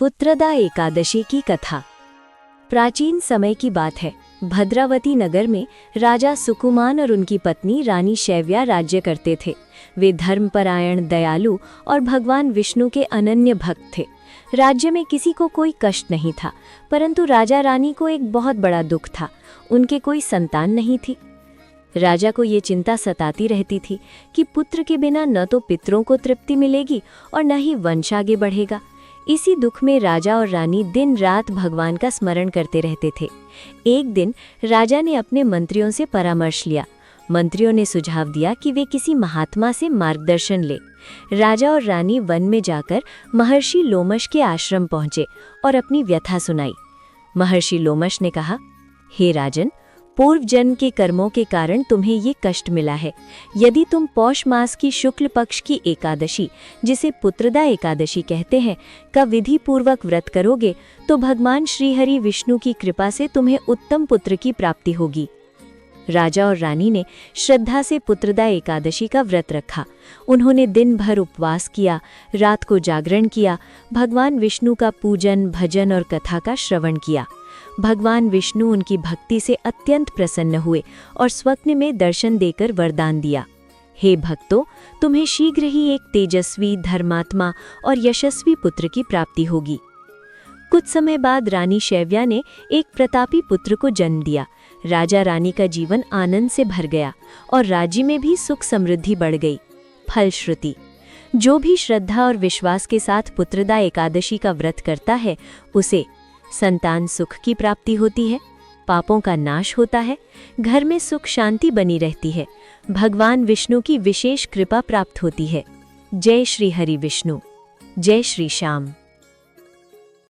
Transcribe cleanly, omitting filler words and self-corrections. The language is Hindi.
पुत्रदा एकादशी की कथा। प्राचीन समय की बात है। भद्रावती नगर में राजा सुकुमान और उनकी पत्नी रानी शैव्या राज्य करते थे। वे धर्मपरायण, दयालु और भगवान विष्णु के अनन्य भक्त थे। राज्य में किसी को कोई कष्ट नहीं था, परंतु राजा रानी को एक बहुत बड़ा दुख था। उनके कोई संतान नहीं थी। राजा को ये चिंता सताती रहती थी कि पुत्र के बिना न तो पितरों को तृप्ति मिलेगी और न ही वंश आगे बढ़ेगा। इसी दुख में राजा और रानी दिन रात भगवान का स्मरण करते रहते थे। एक दिन राजा ने अपने मंत्रियों से परामर्श लिया। मंत्रियों ने सुझाव दिया कि वे किसी महात्मा से मार्गदर्शन ले। राजा और रानी वन में जाकर महर्षि लोमश के आश्रम पहुंचे और अपनी व्यथा सुनाई। महर्षि लोमश ने कहा, हे राजन, पूर्व जन्म के कर्मों के कारण तुम्हें ये कष्ट मिला है। यदि तुम पौष मास की शुक्ल पक्ष की एकादशी, जिसे पुत्रदा एकादशी कहते हैं, का विधि पूर्वक व्रत करोगे तो भगवान श्रीहरि विष्णु की कृपा से तुम्हें उत्तम पुत्र की प्राप्ति होगी। राजा और रानी ने श्रद्धा से पुत्रदा एकादशी का व्रत रखा। उन्होंने दिन भर उपवास किया, रात को जागरण किया, भगवान विष्णु का पूजन, भजन और कथा का श्रवण किया। भगवान विष्णु उनकी भक्ति से अत्यंत प्रसन्न हुए और स्वप्न में दर्शन देकर वरदान दिया, हे भक्तों, तुम्हें शीघ्र ही एक तेजस्वी, धर्मात्मा और यशस्वी पुत्र की प्राप्ति होगी। कुछ समय बाद रानी शैव्या ने एक प्रतापी पुत्र को जन्म दिया। राजा रानी का जीवन आनंद से भर गया और राज्य में भी सुख समृद्धि बढ़ गई। फलश्रुति, जो भी श्रद्धा और विश्वास के साथ पुत्रदा एकादशी का व्रत करता है, उसे संतान सुख की प्राप्ति होती है, पापों का नाश होता है, घर में सुख शांति बनी रहती है, भगवान विष्णु की विशेष कृपा प्राप्त होती है। जय श्री हरि विष्णु, जय श्री श्याम।